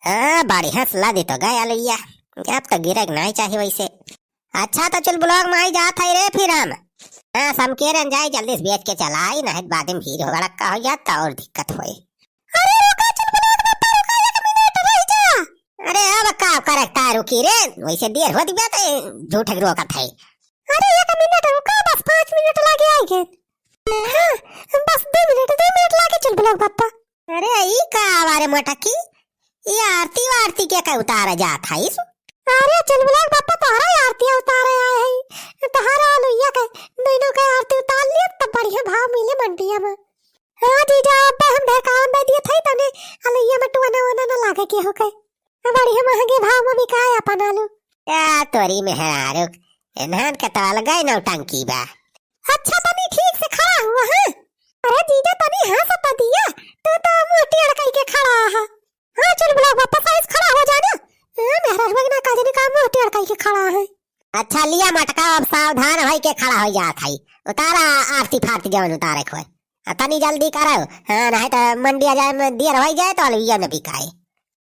हाँ बढ़िया सलाह दी तो गया लैया। अब तो गिरक नहीं चाहिए वैसे। अच्छा तो चल ब्लॉक में ही जात है रे फिर हम। हाँ समकेरन जाए जल्दी से बेच के चला आई नहीं बाद में भीड़ हो भड़का हो जाता और दिक्कत होए। अरे रुका चल ब्लॉक में पर रुका 1 मिनट रह जा। अरे अब का करता रुकी रे वैसे देर होती बात है झूठे रोकत है। अरे 1 मिनट रुका बस 5 मिनट लगे आएंगे। हाँ बस 2 मिनट लगे चल ब्लॉक बापा। अरे ई का आवारे मटकी ये आरती वारती क्या का उतारा जात है इस। अरे चल ब्लॉक बापा तारा आरती उतारे आए है तारा लुइया के दोनों का आरती उतार लिया तब बढ़िया भाव मिले मंडिया में। हां जीजा अब हम ढकावन दे दिए थे तने अलैया में टुना वना ना लागे के हो के बढ़िया महंगे भाव में बिकाए अपन आलू। या तोरी में है आरुक एनहन के तो अलग ही नौटंकी बा। अच्छा तनी ठीक से खड़ा हुआ है। अरे जीजा तनी हां सता दिया तो मोटी अड़काई के खड़ा है। हां चल ब्लॉक वापस आइस खड़ा हो जाना। मेरा बगना काजे ने काम मोटी अड़काई के खड़ा है। अच्छा लिया मटका अब सावधान होई के खड़ा हो जात है। उतारा आरती फारती जवन उतारे खोए तनी जल्दी करो। हां नहीं तो मंडिया जाए में देर हो जाए तो अलविया न बिकाए।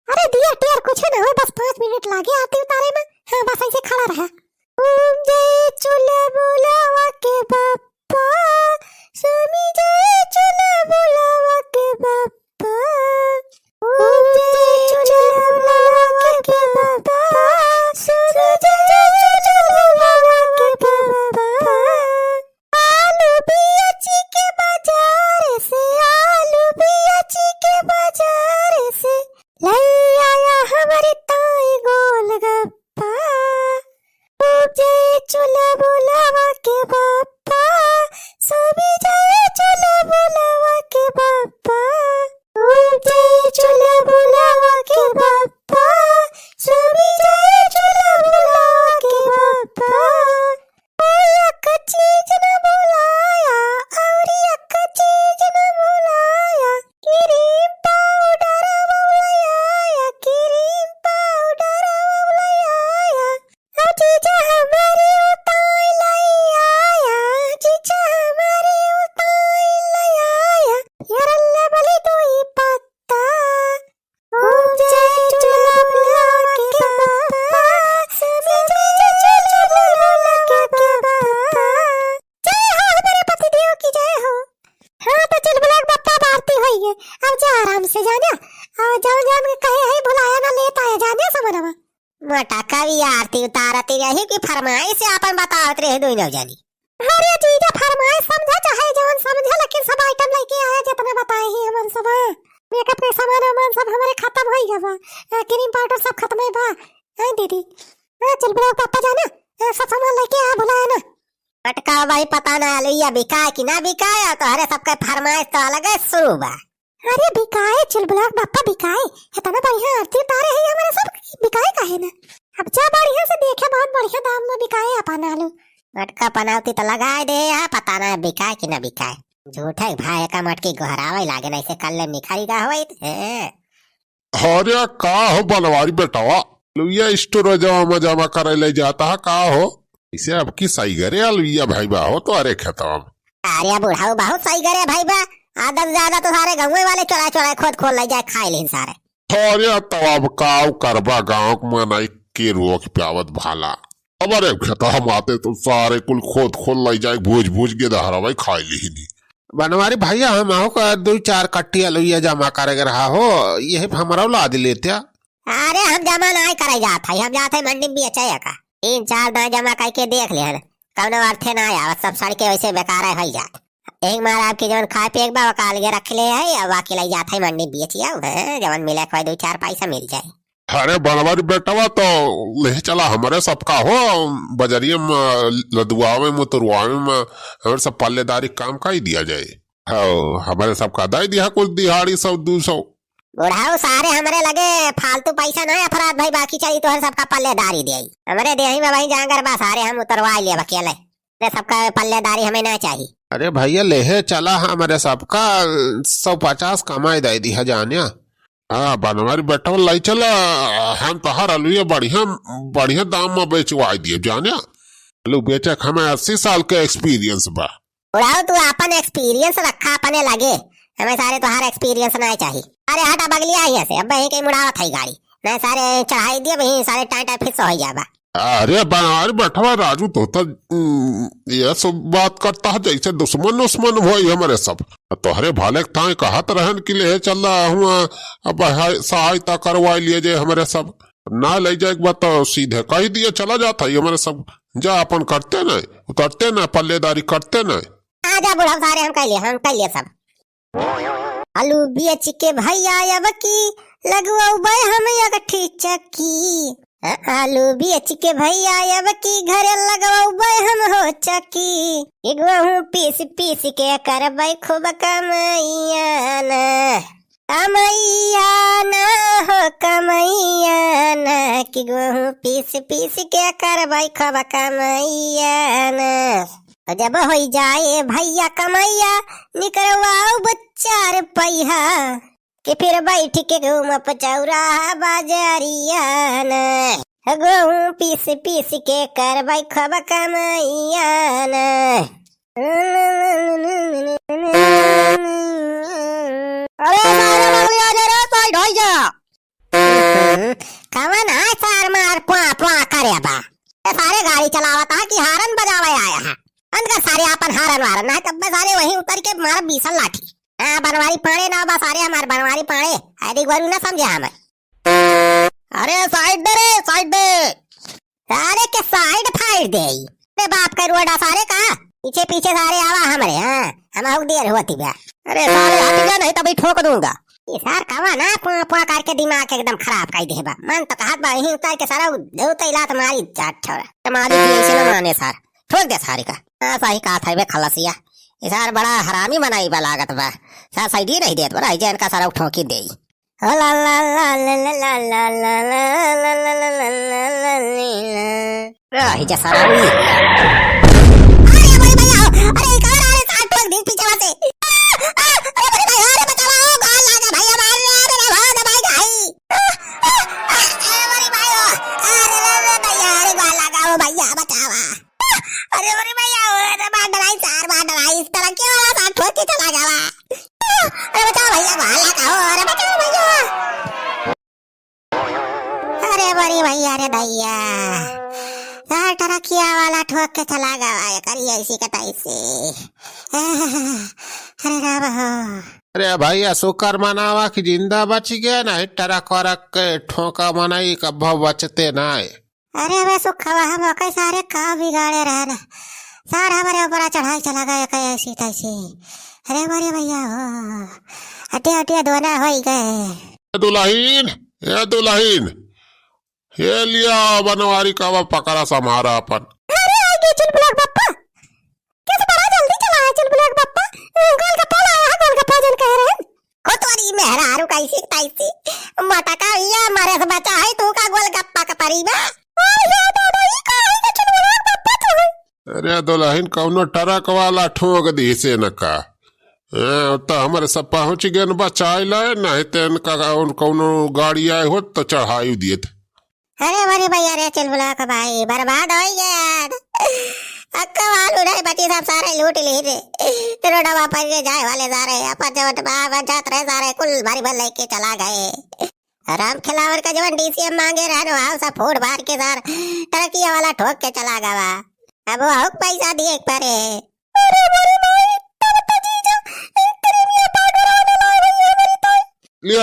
अरे दिया टेर कुछ न हो बस 5 मिनट लागे आरती उतारे में। हां बस ऐसे खड़ा रहा। ओम जय चुले बुलावा के बाप्पा स्वामी जय चुले बुलावा के बाप्पा। ओम जय चुले बुलावा के बाप्पा स्वामी जय चुले बुलावा के बाप्पा। आलू बियाची के बाजार से आलू बियाची के बाजार से ले आया हमारे ताई गोलगप्पा। जय चुला बुलावा के बाप्पा सभी जय चुला बुलावा के बाप्पा। जय चुला बुलावा के बाप्पा सभी जय चुला बुलावा के बाप्पा। एक चीज न बुलाया और एक चीज न बुलाया क्रीम पाउडर बुलाया क्रीम पाउडर बुलाया। जीजा हमारी उताई लाई आया जीजा हमारी उताई लाई आया यार अल्लाह भले तू ही पत्ता। ओम जय चुला बुलावा के बाप्पा सभी जय चुला बुलावा के बाप्पा। जय हो हमारे पति देव की जय हो। हाँ तो चल बुलाक बाप्पा आरती हुई है अब जा आराम से जाना और जान जान के कहे है बुलाया ना लेता है जाने समझवा। मटका भी आरती उतारती रही कि फरमाइश से अपन बतावत रहे दोनों जानी। अरे जीजा फरमाइश समझा चाहे जवन समझा लेकिन सब आइटम लेके आया जितना बताए ही हमन सब। मेकअप के सामान हमन सब हमारे खत्म हो गया बा क्रीम पाउडर सब खत्म है बा। हां दीदी हां चल ब्लॉक पापा जाना सब सामान लेके आ बुलाया ना। मटका भाई पता ना लैया बिकाए कि ना बिकाए तो अरे सबके फरमाइश तो अलग है शुरू बा। अरे बिकाए चल ब्लॉक बापा बिकाए इतना बढ़िया आरती उतारे है हमारे सब बिकाए काहे ना। अब जा बढ़िया से देखे बहुत बढ़िया दाम में बिकाए अपन आलू। मटका पनावती तो लगाए दे यहाँ पता ना बिकाए कि ना बिकाए। झूठे भाई का मटकी घरावे लागे ना इसे कल निखारी का होई है। अरे का हो बनवारी बेटावा लुइया स्टोर जमा जमा करे ले जाता है का हो इसे अब की सही करे लुइया भाई बा हो तो अरे खेतवा में। अरे बुढ़ाऊ बहुत सही करे भाई बा आदत ज्यादा तो सारे गाँव वाले चोरा चोरा खोद खोल ले जाए खाए लेन सारे। अरे तब काव करबा गाँव में नहीं के रोक प्यावत भाला अब अरे खेता हम आते तो सारे कुल खोद खोल ले जाए भूज भूज के दहरा भाई खाए ली नहीं। बनवारी भैया हम आओ का 2-4 कट्टी लुइया जमा करे रहा हो ये हमारा ला दे लेते। अरे हम जमा नहीं करे जाते हम जाते मंडी में बेचे का 3-4 दाना जमा करके देख ले कौन अर्थे ना आया सब सड़ के वैसे बेकार है जात। एक मार आपके जवन खाए पे एक बार काल के रख ले है बाकी ले जाते है मंडी बेचिया जवन मिले कोई 2-4 पैसा मिल जाए। अरे बनवारी बेटवा तो ले चला हमारे सबका हो बजरिया में लदुआ में मुतरुआ में हमारे सब पल्लेदारी काम का ही दिया जाए। हमारे सबका दाई दिया कुछ दिहाड़ी 100-200। बुढ़ाऊ सारे हमारे लगे फालतू पैसा ना अपराध भाई बाकी चाहिए तो हर सबका पल्लेदारी दे हमारे देही में वही जाकर बस सारे हम उतरवा लिए अकेले सबका पल्लेदारी हमें ना चाहिए। अरे भैया ले चला हमारे सबका 150 कमाई दे दी जानिया। हाँ बनवारी बेटा लाई चला हम तहार अलुआ बढ़िया बढ़िया दाम में बेचवा दिए जाने आलू बेचे हमें 80 साल के एक्सपीरियंस बा। बुढ़ाऊ तू अपन एक्सपीरियंस रखा अपने लगे हमें सारे तुम्हारा एक्सपीरियंस ना चाहिए। अरे हटा बगलिया ही से अब यहीं कहीं मुड़ावत है गाड़ी नहीं सारे चढ़ाई दिए वही सारे टाइट फिक्स हो जाबा। अरे बनवारी बैठवा राजू तो ये सब बात करता है जैसे दुश्मन उस्मन हुई हमारे सब। तोहरे भाले थाए कहत रहन कि ले चल हुआ अब सहायता करवा लिए जे हमारे सब ना ले जाए एक बात तो सीधे कह दिए चला जाता है हमारे सब। जा अपन करते न उतरते न पल्लेदारी करते न। आजा बुढ़ा सारे हम कर लिए सब। आलू बेच के भैया अब की लगवा हम अगठी चक्की। आलू बेच के भैया अब की घरे लगवा हम हो चक्की। गेहूं पीस पीस के करबै खूब कमैया न हो कमैया न कि गेहूं पीस पीस के करबै खूब कमैया न। जब हो जाए भैया कमैया निकलवाओ बच्चा रुपैया कि फिर बैठ के घूम पचौरा बाजारिया न। गेहूं पीस पीस के करबै खूब कमैया न। कवन है सार मार पुआ पुआ करे बा। सारे गाड़ी चलावता कि हारन बजावे आया है। अंदर सारे अपन हारन वारन ना तब सारे वहीं उतर के मार बीसल लाठी। बनवारी पाड़े ना बा सारे हमारे बनवारी पाड़े आदि गुरु ना समझे हमें। अरे साइड दे रे साइड दे। सारे के साइड फाइट दे। अरे बाप का रोड़ा सारे का पीछे पीछे सारे आवा हमारे। हम आउट देर होती बा। अरे सारे हट जा नहीं तभी ठोक दूंगा। ये सार कावा ना पुआ पुआ करके दिमाग एकदम खराब कर देबा। मन तो कहत बा यहीं उतर के सारा देवता इला तुम्हारी जाट छोड़ा तुम्हारी ऐसे न माने सार ठोक दे सारे का। सही कहा था बे खलसिया इसार बड़ा हरामी बनाई बा लागत बा। सार साइड ही नहीं देत बड़ा इजन का सारा ठोकी दे। ला ला ला ला ला ला ला ला ला ला ला ला सारा अरे भाई भैया अरे कहां आ रहे सार ठोक दिन पीछे से। अरे भाई अरे बचाओ गाल लगा भैया मार रहे अरे भाग भाई भाई। अरे भाई अरे भैया अरे गाल लगाओ भैया बचावा। अरे भैया अरे बात डराई सार बात डराई इस तरह क्यों वाला सार ठोक के चला जावा। अरे बचाओ भैया गाल लगाओ अरे बचाओ भैया। अरे बड़ी भैया रे भैया सार टरकिया वाला ठोक के चला गया करिए इसी कटाई से। अरे राम हो। अरे भैया शुक्र मनावा कि जिंदा बच गया ना टरक वरक के ठोका मनाई कब बचते ना। अरे वे सुखवा हम कई सारे काम बिगाड़े रहे ना सार हमारे ऊपर चढ़ाई चला गया कई ऐसी तैसी। अरे बड़े भैया हो हटे हटे दोना हो गए। दुल्हीन ये लिया बनवारी का पकड़ा समारा अपन। अरे आगे चल ब्लॉक पप्पा कैसे बड़ा जल्दी चला है चल ब्लॉक पप्पा। गोलगप्पा लाया गोलगप्पा जन कह रहे हैं कोतवारी मेहरारू कैसी तैसी माता का भैया हमारे से बचा है तू का गोलगप्पा का परीबा। अरे दुल्हीन कौनो ट्रक वाला ठोक दी से न का तो हमारे सब पहुंच गए न बचाए लाए नहीं तो इनका कौनो गाड़ी आए हो तो चढ़ाई दिए थे। अरे बड़ी भैया रे चल ब्लॉक भाई बर्बाद हो गया। अक्का वालू नहीं बची सब सारे लूट ली रे तेरे डबा पर के जाए वाले सारे अपन जवट बाबा जात रहे सारे कुल भारी भर लेके चला गए। राम खिलावर का जवन डीसीएम मांगे रहनो आओ सब फोड़ बार के सार टरकिया वाला ठोक के चला गवा। अब वो पैसा दिए एक पारे। अरे बड़ी